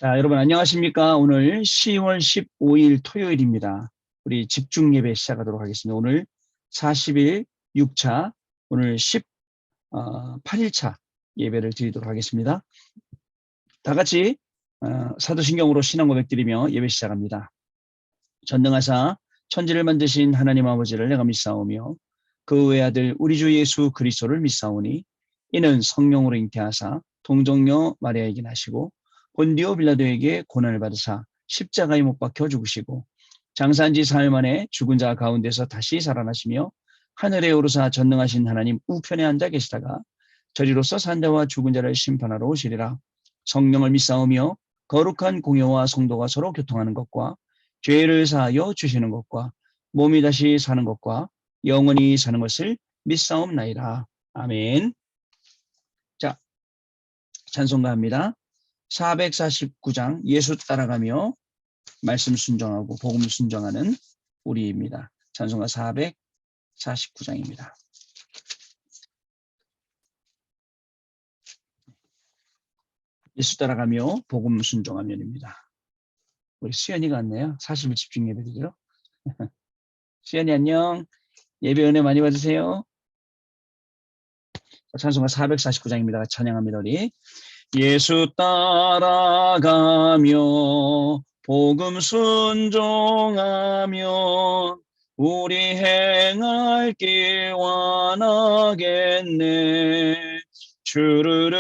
자, 여러분 안녕하십니까? 오늘 10월 15일 토요일입니다. 우리 집중 예배 시작하도록 하겠습니다. 오늘 40일 6차, 오늘 18일차 예배를 드리도록 하겠습니다. 다 같이 사도신경으로 신앙 고백 드리며 예배 시작합니다. 전능하사 천지를 만드신 하나님 아버지를 내가 믿사오며 그 외아들 우리 주 예수 그리스도를 믿사오니 이는 성령으로 잉태하사 동정녀 마리아에게 나시고 본디오 빌라도에게 고난을 받으사 십자가에 못 박혀 죽으시고 장사한 지 사흘 만에 죽은 자 가운데서 다시 살아나시며 하늘에 오르사 전능하신 하나님 우편에 앉아 계시다가 저리로서 산자와 죽은 자를 심판하러 오시리라. 성령을 믿사오며 거룩한 공회와 성도가 서로 교통하는 것과 죄를 사하여 주시는 것과 몸이 다시 사는 것과 영원히 사는 것을 믿사옵나이다. 아멘. 자, 찬송가합니다. 449장 예수 따라가며 말씀 순종하고 복음 순종하는 우리입니다. 찬송가 449장입니다. 예수 따라가며 복음 순종하면입니다. 우리 수연이가 왔네요. 40일 집중 예배드리죠. 수연이 안녕. 예배 은혜 많이 받으세요. 찬송가 449장입니다. 찬양합니다. 우리 예수 따라가며 복음 순종하며 우리 행할 길 완하겠네. 주를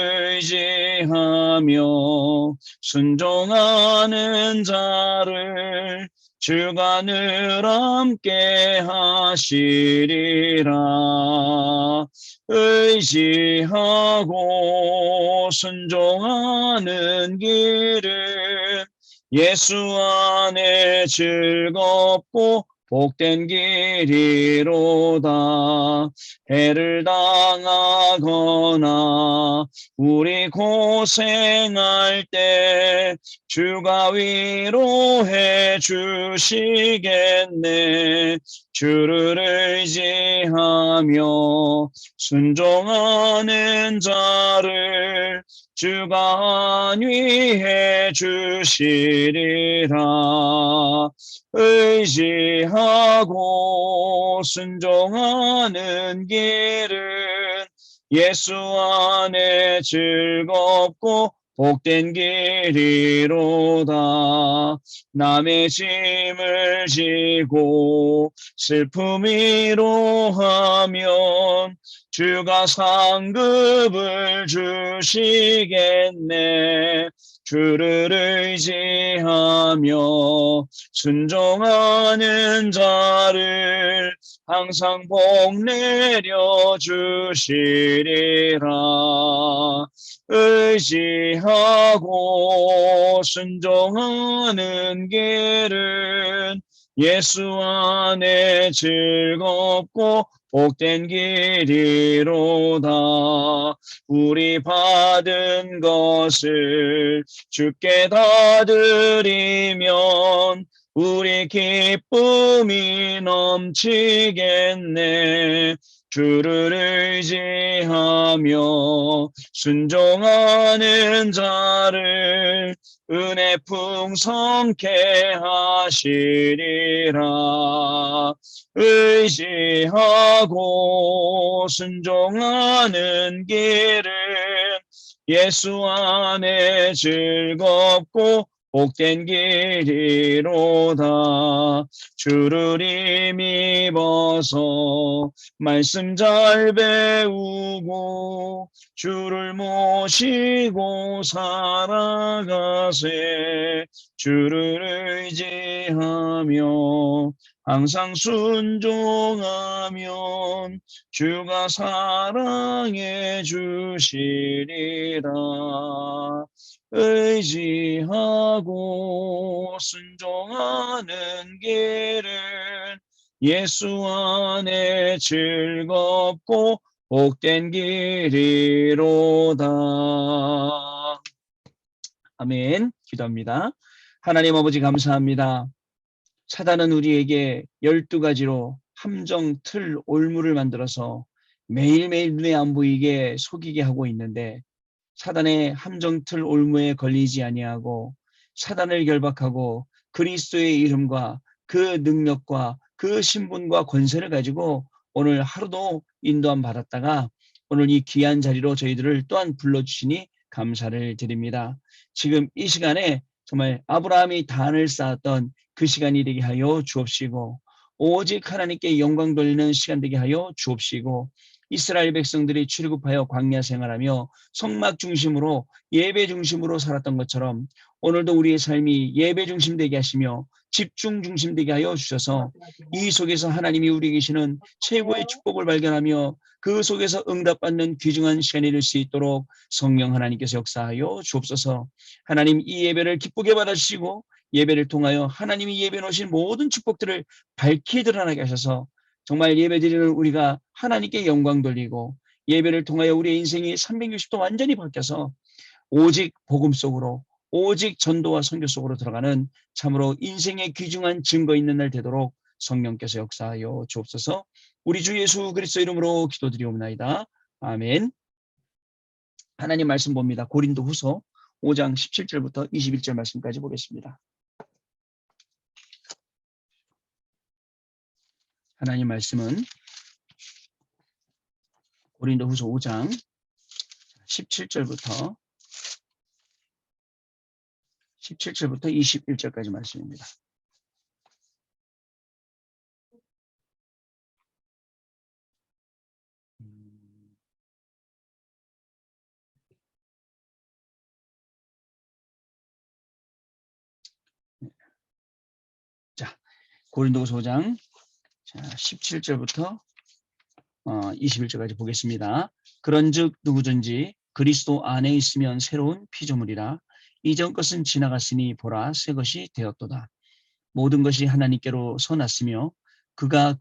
의지하며 순종하는 자를 주가 늘 함께 하시리라. 의지하고 순종하는 길은 예수 안에 즐겁고 복된 길이로다. 해를 당하거나 우리 고생할 때 주가 위로해 주시겠네. 주를 의지하며 순종하는 자를 주가 안위해 주시리라. 의지하고 순종하는 길은 예수 안에 즐겁고 복된 길이로다. 남의 짐을 지고 슬픔 위로하면 주가 상급을 주시겠네. 주를 의지하며 순종하는 자를 항상 복 내려 주시리라. 의지하고 순종하는 길은 예수 안에 즐겁고 복된 길이로다. 우리 받은 것을 주께 다 드리면 우리 기쁨이 넘치겠네. 주를 의지하며 순종하는 자를 은혜 풍성케 하시리라. 의지하고 순종하는 길은 예수 안에 즐겁고 복된 길이로다. 주를 힘입어서 말씀 잘 배우고 주를 모시고 살아가세. 주를 의지하며 항상 순종하면 주가 사랑해 주시리라. 의지하고 순종하는 길은 예수 안에 즐겁고 복된 길이로다. 아멘. 기도합니다. 하나님 아버지 감사합니다. 사단은 우리에게 12가지로 함정, 틀, 올무를 만들어서 매일매일 눈에 안 보이게 속이게 하고 있는데 사단의 함정, 틀, 올무에 걸리지 아니하고 사단을 결박하고 그리스도의 이름과 그 능력과 그 신분과 권세를 가지고 오늘 하루도 인도함 받았다가 오늘 이 귀한 자리로 저희들을 또한 불러주시니 감사를 드립니다. 지금 이 시간에 정말 아브라함이 단을 쌓았던 그 시간이 되게 하여 주옵시고 오직 하나님께 영광 돌리는 시간 되게 하여 주옵시고 이스라엘 백성들이 출애굽하여 광야 생활하며 성막 중심으로 예배 중심으로 살았던 것처럼 오늘도 우리의 삶이 예배 중심 되게 하시며 집중 중심 되게 하여 주셔서 이 속에서 하나님이 우리 계시는 최고의 축복을 발견하며 그 속에서 응답받는 귀중한 시간이 될 수 있도록 성령 하나님께서 역사하여 주옵소서. 하나님 이 예배를 기쁘게 받아주시고 예배를 통하여 하나님이 예배 놓으신 모든 축복들을 밝히 드러나게 하셔서 정말 예배드리는 우리가 하나님께 영광 돌리고 예배를 통하여 우리의 인생이 360도 완전히 바뀌어서 오직 복음 속으로 오직 전도와 선교 속으로 들어가는 참으로 인생의 귀중한 증거 있는 날 되도록 성령께서 역사하여 주옵소서. 우리 주 예수 그리스도 이름으로 기도드리옵나이다. 아멘. 하나님 말씀 봅니다. 고린도 후서 5장 17절부터 21절 말씀까지 보겠습니다. 하나님 말씀은 고린도 후서 5장 17절부터 21절까지 말씀입니다. 자, 고린도후서 5장 17절부터 21절까지 보겠습니다. 그런즉 누구든지 그리스도 안에 있으면 새로운 피조물이라 이전 것은 지나갔으니 보라 새 것이 되었도다. 모든 것이 하나님께로 서 났으며 그가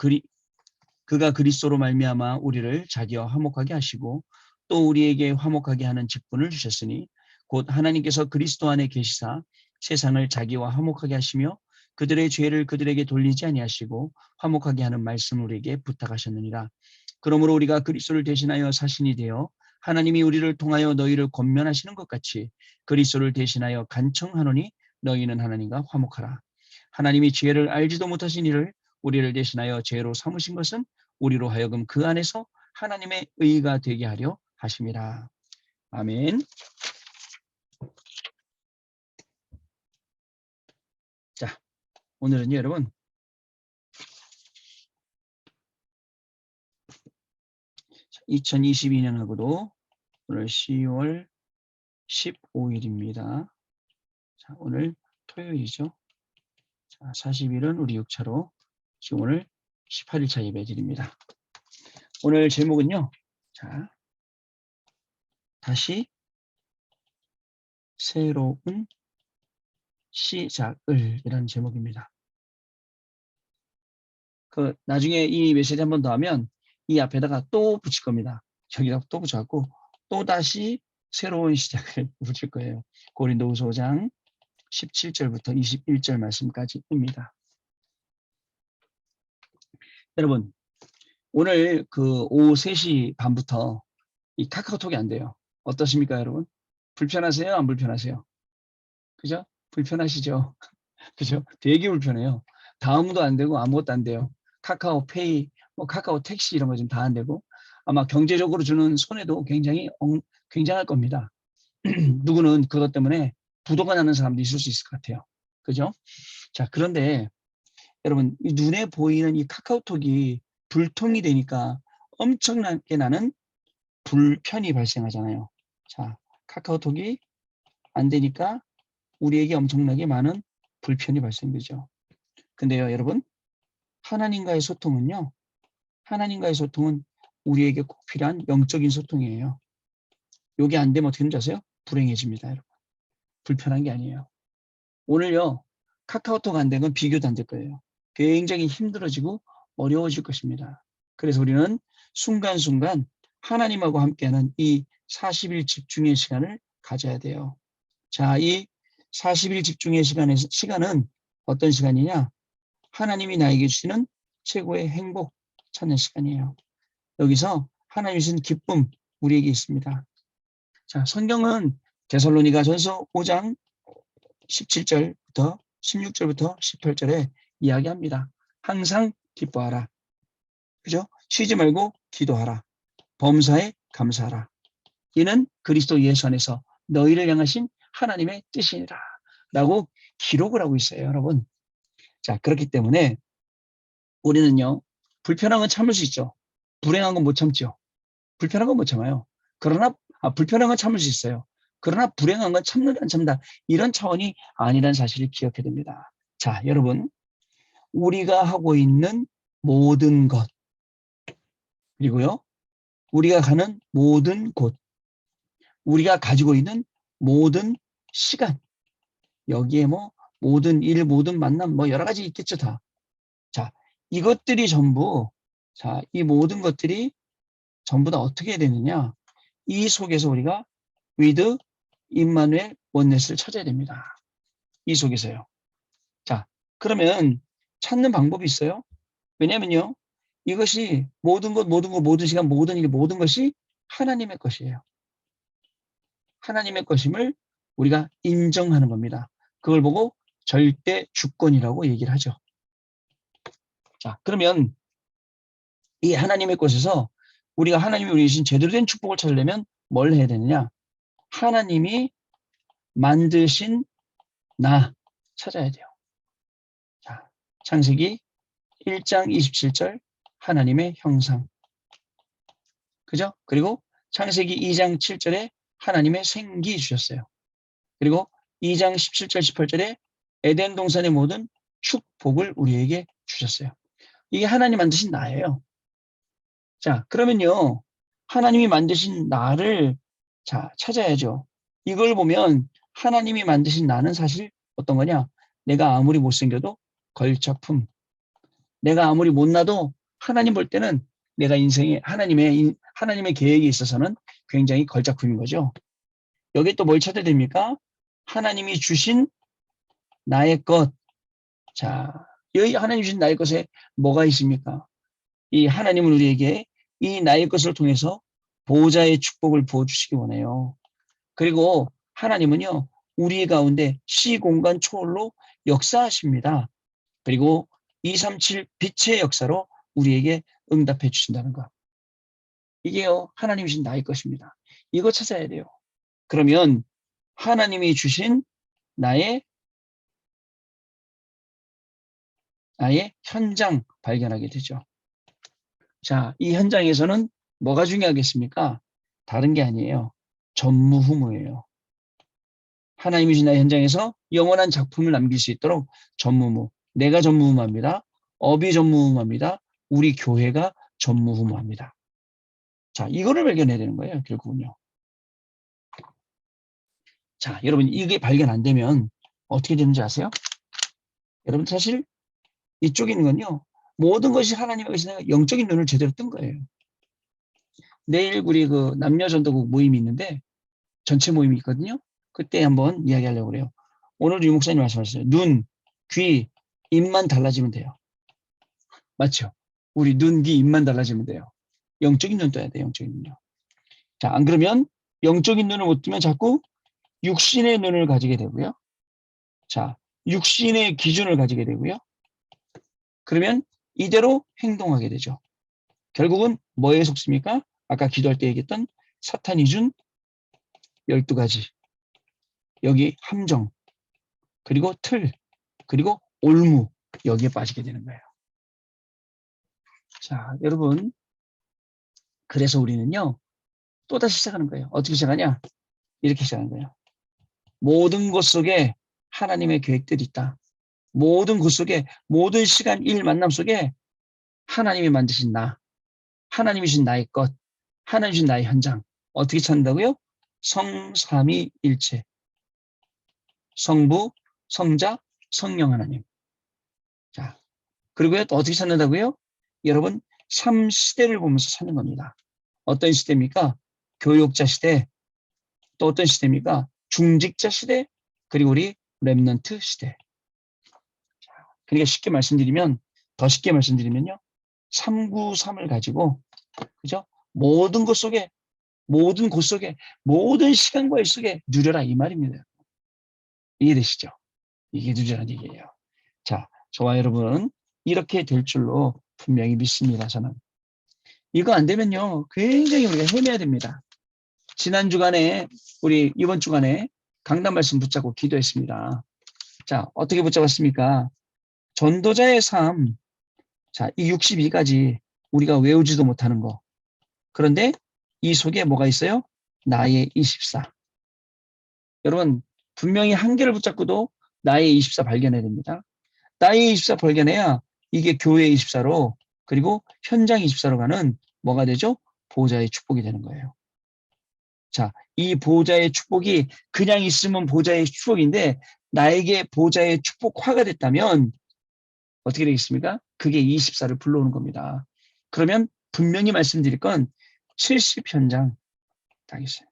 그리스도로 말미암아 우리를 자기와 화목하게 하시고 또 우리에게 화목하게 하는 직분을 주셨으니 곧 하나님께서 그리스도 안에 계시사 세상을 자기와 화목하게 하시며 그들의 죄를 그들에게 돌리지 아니하시고 화목하게 하는 말씀을 우리에게 부탁하셨느니라. 그러므로 우리가 그리스도를 대신하여 사신이 되어 하나님이 우리를 통하여 너희를 권면하시는 것 같이 그리스도를 대신하여 간청하노니 너희는 하나님과 화목하라. 하나님이 죄를 알지도 못하신 이를 우리를 대신하여 죄로 삼으신 것은 우리로 하여금 그 안에서 하나님의 의가 되게 하려 하심이라. 아멘. 자, 오늘은요 여러분 2022년하고도 오늘 10월 15일입니다. 자, 오늘 토요일이죠. 자, 40일은 우리 6차로 지금 오늘 18일차 예배 드립니다. 오늘 제목은요. 자, 다시 새로운 시작을 이라는 제목입니다. 그 나중에 이 메시지 한 번 더 하면 이 앞에다가 또 붙일 겁니다. 저기다 또 붙여갖고 또 다시 새로운 시작을 붙일 거예요. 고린도후서 5장 17절부터 21절 말씀까지입니다. 여러분 오늘 그 오후 3시 반부터 이 카카오톡이 안 돼요. 어떠십니까 여러분? 불편하세요? 안 불편하세요? 그죠? 불편하시죠? 그죠? 되게 불편해요. 다음도 안 되고 아무것도 안 돼요. 카카오페이, 뭐 카카오 택시 이런 거 지금 다 안 되고 아마 경제적으로 주는 손해도 굉장할 겁니다. 누구는 그것 때문에 부도가 나는 사람도 있을 수 있을 것 같아요. 그죠? 자, 그런데 여러분 눈에 보이는 이 카카오톡이 불통이 되니까 엄청나게 나는 불편이 발생하잖아요. 자, 카카오톡이 안 되니까 우리에게 엄청나게 많은 불편이 발생되죠. 근데요, 여러분, 하나님과의 소통은 우리에게 꼭 필요한 영적인 소통이에요. 이게 안 되면 어떻게 되는지 아세요? 불행해집니다, 여러분. 불편한 게 아니에요. 오늘요, 카카오톡 안 되면 비교도 안 될 거예요. 굉장히 힘들어지고 어려워질 것입니다. 그래서 우리는 순간순간 하나님하고 함께하는 이 40일 집중의 시간을 가져야 돼요. 자, 이 40일 집중의 시간은 어떤 시간이냐? 하나님이 나에게 주시는 최고의 행복 찾는 시간이에요. 여기서 하나님이 주신 기쁨 우리에게 있습니다. 자, 성경은 데살로니가전서 5장 17절부터 16절부터 18절에 이야기합니다. 항상 기뻐하라. 그죠? 쉬지 말고 기도하라. 범사에 감사하라. 이는 그리스도 예수 안에서 너희를 향하신 하나님의 뜻이니라. 라고 기록을 하고 있어요, 여러분. 자, 그렇기 때문에 우리는요, 불편한 건 참을 수 있죠. 불행한 건 못 참죠. 불편한 건 못 참아요. 그러나, 불편한 건 참을 수 있어요. 그러나 불행한 건 참는다, 안 참는다. 이런 차원이 아니라는 사실을 기억해야 됩니다. 자, 여러분. 우리가 하고 있는 모든 것, 그리고요, 우리가 가는 모든 곳, 우리가 가지고 있는 모든 시간, 여기에 뭐 모든 일, 모든 만남, 뭐 여러 가지 있겠죠, 다. 자, 이것들이 전부, 자, 이 모든 것들이 전부 다 어떻게 되느냐? 이 속에서 우리가 with 임마누엘 원네스를 찾아야 됩니다. 이 속에서요. 자, 그러면 찾는 방법이 있어요. 왜냐면요, 이것이 모든 것, 모든 것, 모든 시간, 모든 일, 모든 것이 하나님의 것이에요. 하나님의 것임을 우리가 인정하는 겁니다. 그걸 보고 절대 주권이라고 얘기를 하죠. 자, 그러면 이 하나님의 것에서 우리가 하나님이 우리 주신 제대로 된 축복을 찾으려면 뭘 해야 되느냐? 하나님이 만드신 나 찾아야 돼요. 자, 창세기 1장 27절 하나님의 형상. 그죠? 그리고 창세기 2장 7절에 하나님의 생기 주셨어요. 그리고 2장 17절 18절에 에덴 동산의 모든 축복을 우리에게 주셨어요. 이게 하나님 만드신 나예요. 자, 그러면요. 하나님이 만드신 나를 자, 찾아야죠. 이걸 보면 하나님이 만드신 나는 사실 어떤 거냐? 내가 아무리 못생겨도 걸작품. 내가 아무리 못나도 하나님 볼 때는 내가 인생에 하나님의 계획에 있어서는 굉장히 걸작품인 거죠. 여기 또 뭘 찾아야 됩니까? 하나님이 주신 나의 것. 자, 여기 하나님 주신 나의 것에 뭐가 있습니까? 이 하나님은 우리에게 이 나의 것을 통해서 보호자의 축복을 부어주시기 원해요. 그리고 하나님은요, 우리 가운데 시공간 초월로 역사하십니다. 그리고 237 빛의 역사로 우리에게 응답해 주신다는 것. 이게요, 하나님이 주신 나의 것입니다. 이거 찾아야 돼요. 그러면 하나님이 주신 나의 현장 발견하게 되죠. 자, 이 현장에서는 뭐가 중요하겠습니까? 다른 게 아니에요. 전무후무예요. 하나님이 주신 나의 현장에서 영원한 작품을 남길 수 있도록 전무후무. 내가 전무후무합니다. 업이 전무후무합니다. 우리 교회가 전무후무합니다. 자, 이거를 발견해야 되는 거예요, 결국은요. 자, 여러분, 이게 발견 안 되면 어떻게 되는지 아세요? 여러분, 사실 이쪽에 있는 건요, 모든 것이 하나님의 것이나 영적인 눈을 제대로 뜬 거예요. 내일 우리 그 남녀전도국 모임이 있는데, 전체 모임이 있거든요. 그때 한번 이야기하려고 그래요. 오늘 유 목사님 말씀하셨어요. 눈, 귀, 입만 달라지면 돼요. 맞죠? 우리 눈, 귀, 입만 달라지면 돼요. 영적인 눈 떠야 돼요. 영적인 눈요. 자, 안 그러면 영적인 눈을 못 뜨면 자꾸 육신의 눈을 가지게 되고요. 자, 육신의 기준을 가지게 되고요. 그러면 이대로 행동하게 되죠. 결국은 뭐에 속습니까? 아까 기도할 때 얘기했던 사탄이 준 12가지. 여기 함정, 그리고 틀, 그리고 올무, 여기에 빠지게 되는 거예요. 자, 여러분. 그래서 우리는요, 또다시 시작하는 거예요. 어떻게 시작하냐? 이렇게 시작하는 거예요. 모든 것 속에 하나님의 계획들이 있다. 모든 것 속에, 모든 시간, 일, 만남 속에 하나님이 만드신 나, 하나님이 주신 나의 것, 하나님이 주신 나의 현장. 어떻게 찾는다고요? 성삼위일체. 성부, 성자, 성령 하나님. 자, 그리고요, 또 어떻게 찾는다고요? 여러분, 3시대를 보면서 찾는 겁니다. 어떤 시대입니까? 교육자 시대. 또 어떤 시대입니까? 중직자 시대. 그리고 우리 렘넌트 시대. 그러니까 더 쉽게 말씀드리면요. 393을 가지고, 그죠? 모든 곳 속에, 모든 곳 속에, 모든 시간과 일 속에 누려라 이 말입니다. 이해되시죠? 이게 누리라는 얘기예요. 자, 저와 여러분 이렇게 될 줄로 분명히 믿습니다. 저는. 이거 안 되면요. 굉장히 우리가 헤매야 됩니다. 지난 주간에 우리 이번 주간에 강단 말씀 붙잡고 기도했습니다. 자, 어떻게 붙잡았습니까? 전도자의 삶. 자, 이 62가지 우리가 외우지도 못하는 거. 그런데 이 속에 뭐가 있어요? 나의 24. 여러분, 분명히 한 개를 붙잡고도 나의 24 발견해야 됩니다. 나의 24 발견해야 이게 교회 24로 그리고 현장 24로 가는 뭐가 되죠? 보호자의 축복이 되는 거예요. 자, 이 보호자의 축복이 그냥 있으면 보호자의 축복인데 나에게 보호자의 축복화가 됐다면 어떻게 되겠습니까? 그게 24를 불러오는 겁니다. 그러면 분명히 말씀드릴 건 70현장 당했어요.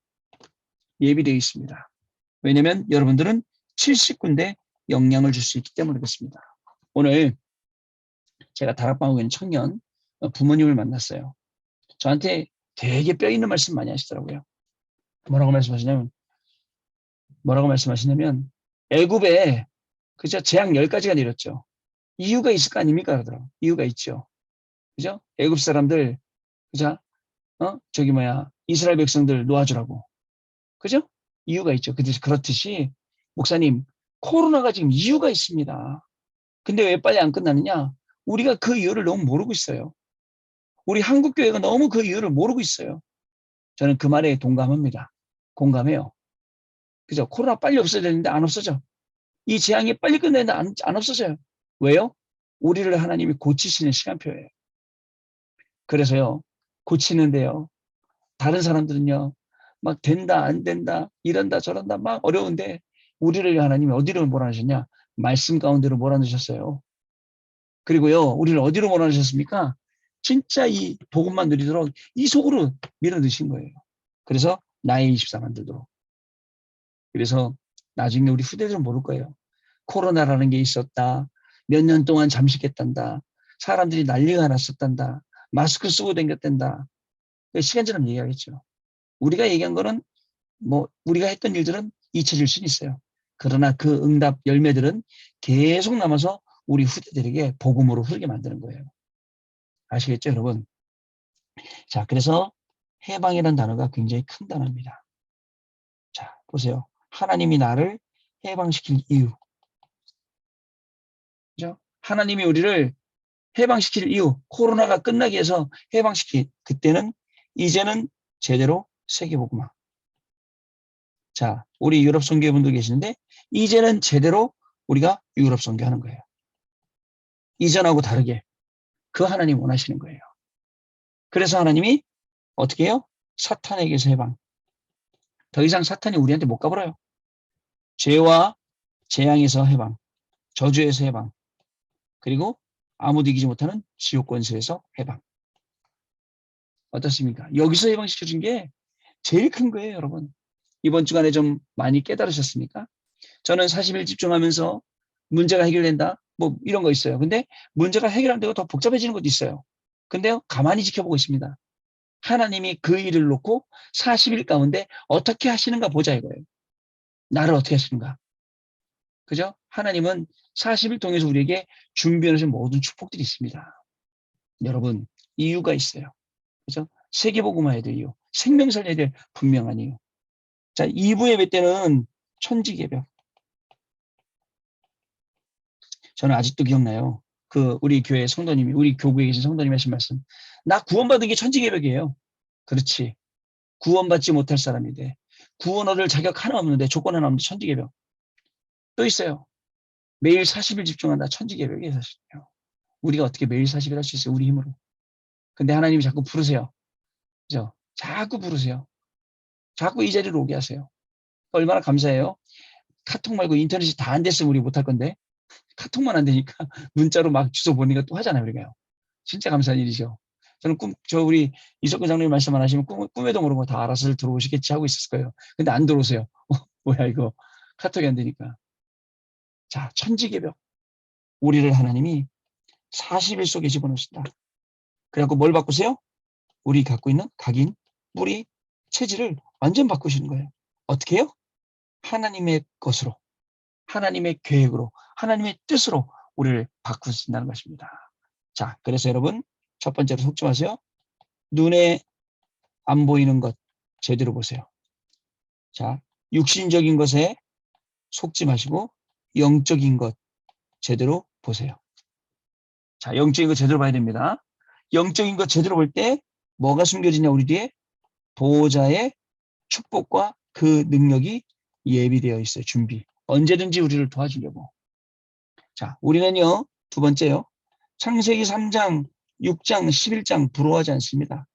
예비되어 있습니다. 왜냐하면 여러분들은 70군데 영향을 줄 수 있기 때문에 그렇습니다. 오늘 제가 다락방에 있는 청년 부모님을 만났어요. 저한테 되게 뼈 있는 말씀 많이 하시더라고요. 뭐라고 말씀하시냐면 애굽에 그죠? 재앙 10가지가 내렸죠. 이유가 있을 거 아닙니까? 그러더라고요. 이유가 있죠. 그죠? 애굽 사람들 그죠? 이스라엘 백성들 놓아주라고. 그죠? 이유가 있죠. 그렇듯이 목사님 코로나가 지금 이유가 있습니다. 근데 왜 빨리 안 끝나느냐? 우리가 그 이유를 너무 모르고 있어요. 우리 한국교회가 너무 그 이유를 모르고 있어요. 저는 그 말에 동감합니다. 공감해요. 그죠? 코로나 빨리 없어야 되는데 안 없어져. 이 재앙이 빨리 끝내는데 안 없어져요. 왜요? 우리를 하나님이 고치시는 시간표예요. 그래서요, 고치는데요. 다른 사람들은요, 막 된다, 안 된다, 이런다, 저런다, 막 어려운데, 우리를 하나님이 어디로 몰아넣으셨냐? 말씀 가운데로 몰아넣으셨어요. 그리고요, 우리를 어디로 몰아넣으셨습니까? 진짜 이 복음만 누리도록 이 속으로 밀어넣으신 거예요. 그래서 나의 24 만들도록. 그래서 나중에 우리 후대들은 모를 거예요. 코로나라는 게 있었다. 몇 년 동안 잠식했단다. 사람들이 난리가 났었단다. 마스크 쓰고 다녔단다. 시간 지나면 얘기하겠죠. 우리가 얘기한 거는 우리가 했던 일들은 잊혀질 수는 있어요. 그러나 그 응답 열매들은 계속 남아서 우리 후대들에게 복음으로 흐르게 만드는 거예요. 아시겠죠, 여러분? 자, 그래서 해방이라는 단어가 굉장히 큰 단어입니다. 자, 보세요. 하나님이 나를 해방시킬 이유. 그죠? 하나님이 우리를 해방시킬 이유, 코로나가 끝나기 위해서 그때는 이제는 제대로 세계복음화. 자, 우리 유럽 선교분들 계시는데 이제는 제대로 우리가 유럽 선교하는 거예요. 이전하고 다르게 그 하나님 원하시는 거예요. 그래서 하나님이 어떻게 해요? 사탄에게서 해방. 더 이상 사탄이 우리한테 못 가버려요. 죄와 재앙에서 해방, 저주에서 해방, 그리고 아무도 이기지 못하는 지옥 권세에서 해방. 어떻습니까? 여기서 해방시켜준 게 제일 큰 거예요, 여러분. 이번 주간에 좀 많이 깨달으셨습니까? 저는 40일 집중하면서 문제가 해결된다? 이런 거 있어요. 근데 문제가 해결 안 되고 더 복잡해지는 것도 있어요. 근데요, 가만히 지켜보고 있습니다. 하나님이 그 일을 놓고 40일 가운데 어떻게 하시는가 보자 이거예요. 나를 어떻게 하시는가. 그죠? 하나님은 40일 통해서 우리에게 준비해 놓으신 모든 축복들이 있습니다. 여러분, 이유가 있어요. 그죠? 세계복음화해야 될 이유, 생명 살려야 될 분명한 이유. 자, 2부 예배 때는 천지개벽. 저는 아직도 기억나요. 우리 교회 성도님이, 우리 교구에 계신 성도님이 하신 말씀. 나 구원받은 게 천지개벽이에요. 그렇지. 구원받지 못할 사람인데, 구원 얻을 자격 하나 없는데, 조건 하나 없는데 천지개벽. 또 있어요. 매일 40일 집중한다. 천지개벽이에요, 사실요. 우리가 어떻게 매일 40일 할 수 있어요? 우리 힘으로. 근데 하나님이 자꾸 부르세요. 그죠? 자꾸 부르세요. 자꾸 이 자리로 오게 하세요. 얼마나 감사해요. 카톡 말고 인터넷이 다 안 됐으면 우리 못할 건데, 카톡만 안 되니까 문자로 막 주소 보내니까 또 하잖아요, 우리가요. 진짜 감사한 일이죠. 저는 우리 이석근 장로님 말씀 안 하시면 꿈에도 모르고 다 알아서 들어오시겠지 하고 있었을 거예요. 근데 안 들어오세요. 뭐야, 이거. 카톡이 안 되니까. 자, 천지개벽. 우리를 하나님이 40일 속에 집어넣으신다. 그래갖고 뭘 바꾸세요? 우리 갖고 있는 각인, 뿌리, 체질을 완전 바꾸시는 거예요. 어떻게 해요? 하나님의 것으로. 하나님의 계획으로, 하나님의 뜻으로 우리를 바꾸신다는 것입니다. 자, 그래서 여러분, 첫 번째로 속지 마세요. 눈에 안 보이는 것 제대로 보세요. 자, 육신적인 것에 속지 마시고 영적인 것 제대로 보세요. 자, 영적인 것 제대로 봐야 됩니다. 영적인 것 제대로 볼 때 뭐가 숨겨지냐, 우리 뒤에? 보호자의 축복과 그 능력이 예비되어 있어요. 준비. 언제든지 우리를 도와주려고. 자, 우리는요, 두 번째요. 창세기 3장, 6장, 11장 부러워하지 않습니다.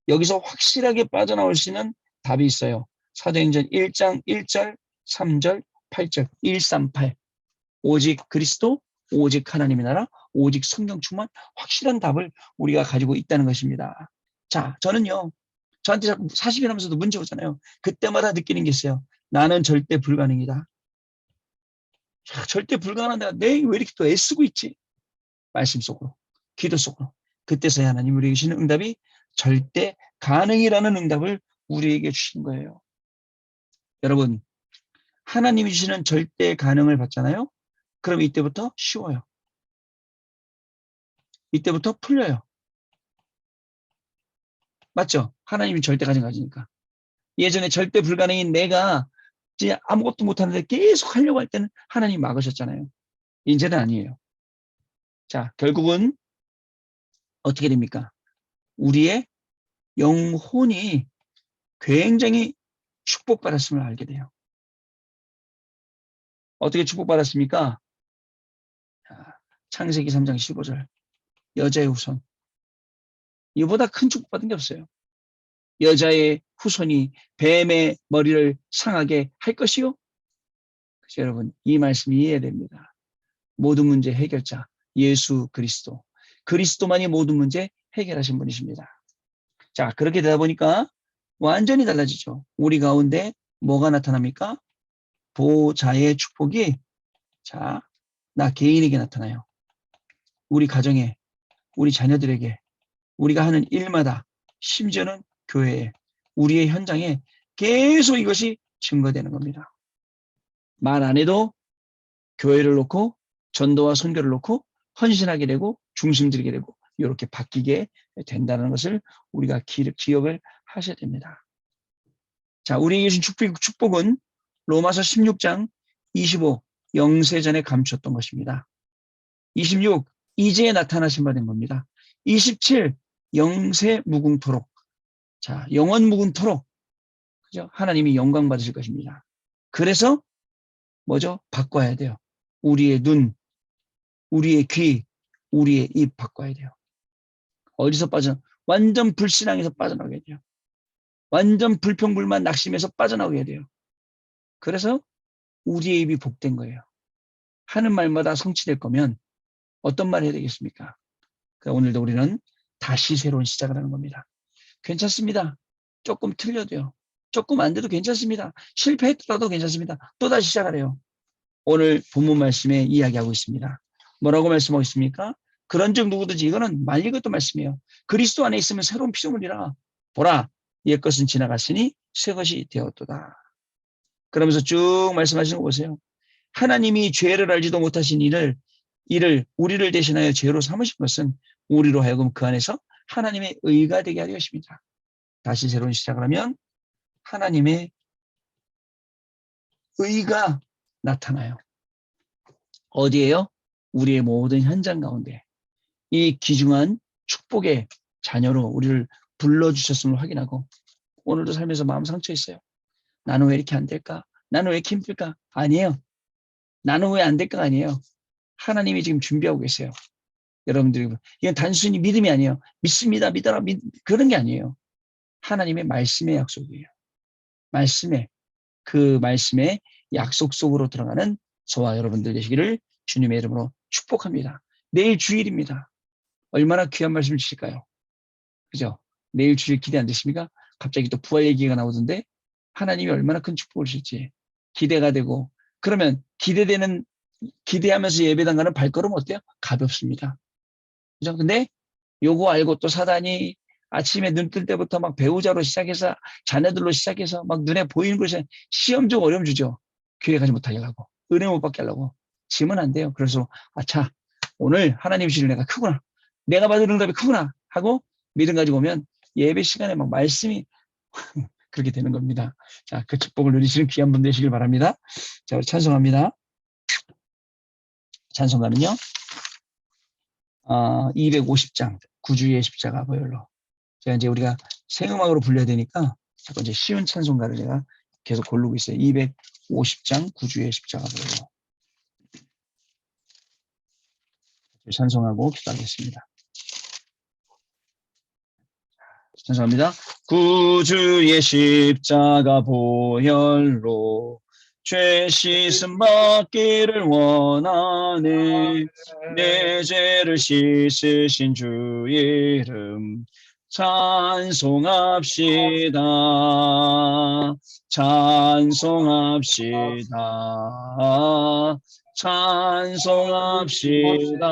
여기서 확실하게 빠져나올 수 있는 답이 있어요. 사도행전 1장 1절, 3절, 8절, 138. 오직 그리스도, 오직 하나님의 나라, 오직 성령 충만, 확실한 답을 우리가 가지고 있다는 것입니다. 자, 저는요, 저한테 40일 하면서도 문제 오잖아요. 그때마다 느끼는 게 있어요. 나는 절대 불가능이다. 야, 절대 불가능한데 내 왜 이렇게 또 애쓰고 있지? 말씀 속으로, 기도 속으로. 그때서야 하나님 우리에게 주시는 응답이 절대 가능이라는 응답을 우리에게 주신 거예요. 여러분, 하나님이 주시는 절대 가능을 받잖아요. 그럼 이때부터 쉬워요. 이때부터 풀려요. 맞죠? 하나님이 절대 가능 가지니까. 예전에 절대 불가능인 내가 이제 아무것도 못하는데 계속 하려고 할 때는 하나님 막으셨잖아요. 이제는 아니에요. 자, 결국은 어떻게 됩니까? 우리의 영혼이 굉장히 축복받았음을 알게 돼요. 어떻게 축복받았습니까? 창세기 3장 15절. 여자의 후손. 이보다 큰 축복받은 게 없어요. 여자의 후손이 뱀의 머리를 상하게 할 것이요? 그래서 여러분, 이 말씀이 이해해야 됩니다. 모든 문제 해결자, 예수 그리스도. 그리스도만이 모든 문제 해결하신 분이십니다. 자, 그렇게 되다 보니까 완전히 달라지죠. 우리 가운데 뭐가 나타납니까? 보호자의 축복이, 자, 나 개인에게 나타나요. 우리 가정에, 우리 자녀들에게, 우리가 하는 일마다, 심지어는 교회에, 우리의 현장에 계속 이것이 증거되는 겁니다. 말 안 해도 교회를 놓고 전도와 선교를 놓고 헌신하게 되고 중심 들이게 되고 이렇게 바뀌게 된다는 것을 우리가 기억을 하셔야 됩니다. 자, 우리에게 주신 축복은 로마서 16장 25 영세전에 감추었던 것입니다. 26 이제 나타나신 바 된 겁니다. 27 영세 무궁토록, 자, 영원 무궁토록, 그죠? 하나님이 영광 받으실 것입니다. 그래서 뭐죠? 바꿔야 돼요. 우리의 눈, 우리의 귀, 우리의 입 바꿔야 돼요. 어디서 완전 불신앙에서 빠져나가야 돼요. 완전 불평불만 낙심해서 빠져나가야 돼요. 그래서 우리의 입이 복된 거예요. 하는 말마다 성취될 거면 어떤 말 해야 되겠습니까? 그러니까 오늘도 우리는 다시 새로운 시작을 하는 겁니다. 괜찮습니다. 조금 틀려도요. 조금 안 돼도 괜찮습니다. 실패했더라도 괜찮습니다. 또다시 시작하래요. 오늘 본문 말씀에 이야기하고 있습니다. 뭐라고 말씀하고 있습니까? 그런즉 누구든지, 이거는 말 이것도 말씀이에요. 그리스도 안에 있으면 새로운 피조물이라. 보라, 옛것은 지나갔으니 새것이 되었도다. 그러면서 쭉 말씀하시는 거 보세요. 하나님이 죄를 알지도 못하신 이를 우리를 대신하여 죄로 삼으신 것은 우리로 하여금 그 안에서 하나님의 의가 되게 하려 하십니다. 다시 새로운 시작을 하면 하나님의 의가 나타나요. 어디에요? 우리의 모든 현장 가운데 이 귀중한 축복의 자녀로 우리를 불러주셨음을 확인하고, 오늘도 살면서 마음 상처 있어요. 나는 왜 이렇게 안 될까? 나는 왜 이렇게 힘들까? 아니에요. 나는 왜 안 될까? 아니에요. 하나님이 지금 준비하고 계세요. 여러분들이, 이건 단순히 믿음이 아니에요. 믿습니다, 믿어라, 그런 게 아니에요. 하나님의 말씀의 약속이에요. 그 말씀의 약속 속으로 들어가는 저와 여러분들 되시기를 주님의 이름으로 축복합니다. 내일 주일입니다. 얼마나 귀한 말씀 주실까요? 그죠? 내일 주일 기대 안 되십니까? 갑자기 또 부활 얘기가 나오던데 하나님이 얼마나 큰 축복을 주실지 기대가 되고, 그러면 기대하면서 예배당 가는 발걸음 어때요? 가볍습니다. 그죠? 근데 요거 알고 또 사단이 아침에 눈 뜰 때부터 막 배우자로 시작해서 자녀들로 시작해서 막 눈에 보이는 것이 시험 좀 어려움 주죠. 교회 가지 못하게 하고. 은혜 못 받게 하려고. 지면 안 돼요. 그래서 자, 오늘 하나님 주실 은혜가 크구나. 내가 받은 응답이 크구나 하고 믿음 가지고 오면 예배 시간에 막 말씀이 그렇게 되는 겁니다. 자, 그 축복을 누리시는 귀한 분 되시길 바랍니다. 자, 우리 찬송합니다. 찬송가는요, 250장, 구주의 십자가 보혈로. 제가 이제 우리가 생음악으로 불려야 되니까 자꾸 이제 쉬운 찬송가를 제가 계속 고르고 있어요. 250장, 구주의 십자가 보혈로. 찬송하고 기도하겠습니다. 찬송합니다. 구주의 십자가 보혈로 죄 씻음 받기를 원하네. 내 죄를 씻으신 주 이름 찬송합시다. 찬송합시다. 찬송합시다.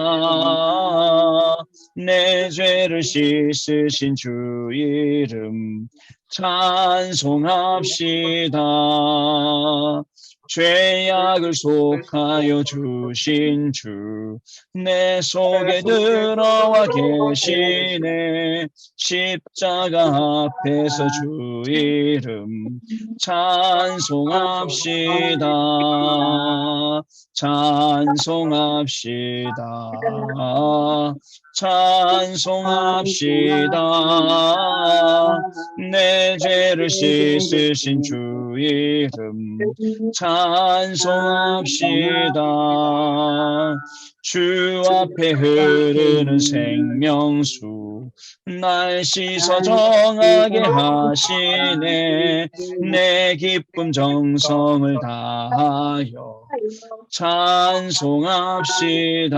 내 죄를 씻으신 주 이름 찬송합시다. 죄악을 속하여 주신 주 내 속에 들어와 계시네. 십자가 앞에서 주 이름 찬송합시다. 찬송합시다. 찬송합시다. 내 죄를 씻으신 주 이름 찬송합시다. 주 앞에 흐르는 생명수 날 씻어 정하게 하시네. 내 기쁨 정성을 다하여 찬송합시다.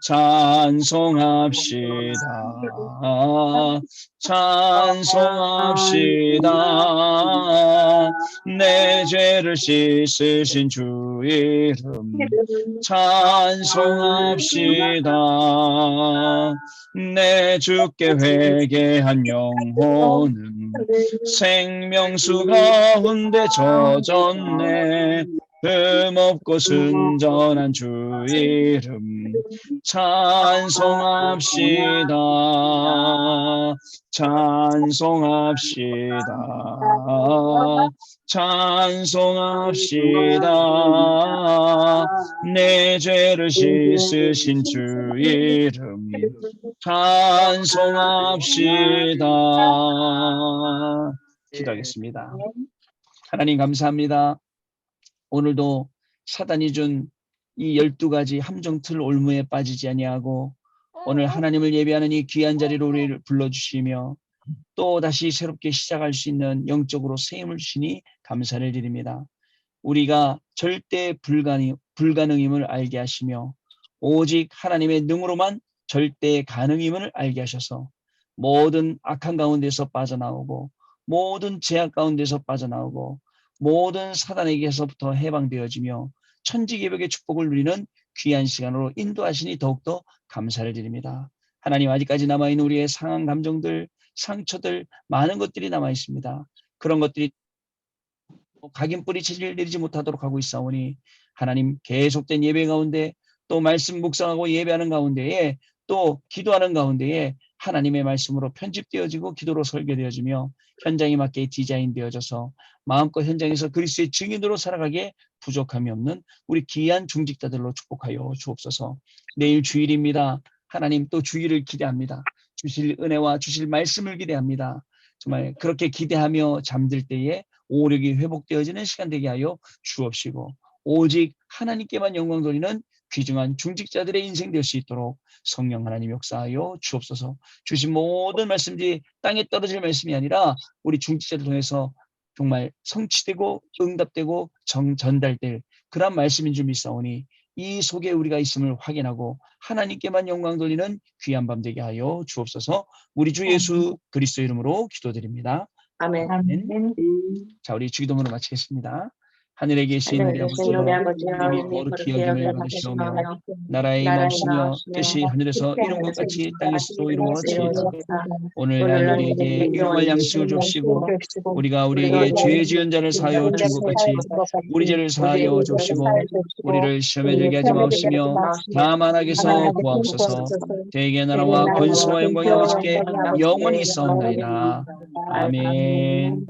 찬송합시다. 찬송합시다. 내 죄를 씻으신 주 이름 찬송합시다. 내 주께 회개한 영혼은 생명수 가운데 젖었네. 흠없고 순전한 주 이름 찬송합시다. 찬송합시다. 찬송합시다. 내 죄를 씻으신 주 이름 찬송합시다. 기도하겠습니다. 하나님 감사합니다. 오늘도 사단이 준 이 12가지 함정틀 올무에 빠지지 아니하고 오늘 하나님을 예배하는 이 귀한 자리로 우리를 불러주시며 또 다시 새롭게 시작할 수 있는 영적으로 세임을 주시니 감사를 드립니다. 우리가 절대 불가능임을 알게 하시며 오직 하나님의 능으로만 절대 가능임을 알게 하셔서 모든 악한 가운데서 빠져나오고 모든 제약 가운데서 빠져나오고 모든 사단에게서부터 해방되어지며 천지개벽의 축복을 누리는 귀한 시간으로 인도하시니 더욱더 감사를 드립니다. 하나님 아직까지 남아있는 우리의 상한 감정들, 상처들 많은 것들이 남아있습니다. 그런 것들이 각인뿌리 체질 내리지 못하도록 하고 있사오니 하나님 계속된 예배 가운데 또 말씀 묵상하고 예배하는 가운데에 또 기도하는 가운데에 하나님의 말씀으로 편집되어지고 기도로 설계되어지며 현장에 맞게 디자인되어져서 마음껏 현장에서 그리스도의 증인으로 살아가기에 부족함이 없는 우리 귀한 중직자들로 축복하여 주옵소서. 내일 주일입니다. 하나님 또 주일을 기대합니다. 주실 은혜와 주실 말씀을 기대합니다. 정말 그렇게 기대하며 잠들 때에 오력이 회복되어지는 시간 되게 하여 주옵시고 오직 하나님께만 영광 돌리는 귀중한 중직자들의 인생 될 수 있도록 성령 하나님 역사하여 주옵소서. 주신 모든 말씀들이 땅에 떨어질 말씀이 아니라 우리 중직자들 통해서 정말 성취되고 응답되고 전달될 그런 말씀인 줄 믿사오니 이 속에 우리가 있음을 확인하고 하나님께만 영광 돌리는 귀한 밤 되게 하여 주옵소서. 우리 주 예수 그리스도 이름으로 기도드립니다. 아멘. 아멘. 자, 우리 주기도문을 마치겠습니다. 하늘에 계신 우리 아버지여, 이름이 거룩히 여김을 받으시오며 나라의 임하옵시며 뜻이 하늘에서 이룬 것 같이 땅에서도 이룬 것 같이이다. 오늘날 우리에게 일용할 양식을 줍시고 우리가 우리에게 죄 지은 자를 사하여 준 것 같이 우리 죄를 사하여 줍시고 우리를 시험에 들게 하지 마옵시며 다만 악에서 구하옵소서. 대개 나라와 권세와 영광이 아버지께 영원히 있사옵나이다. 아멘.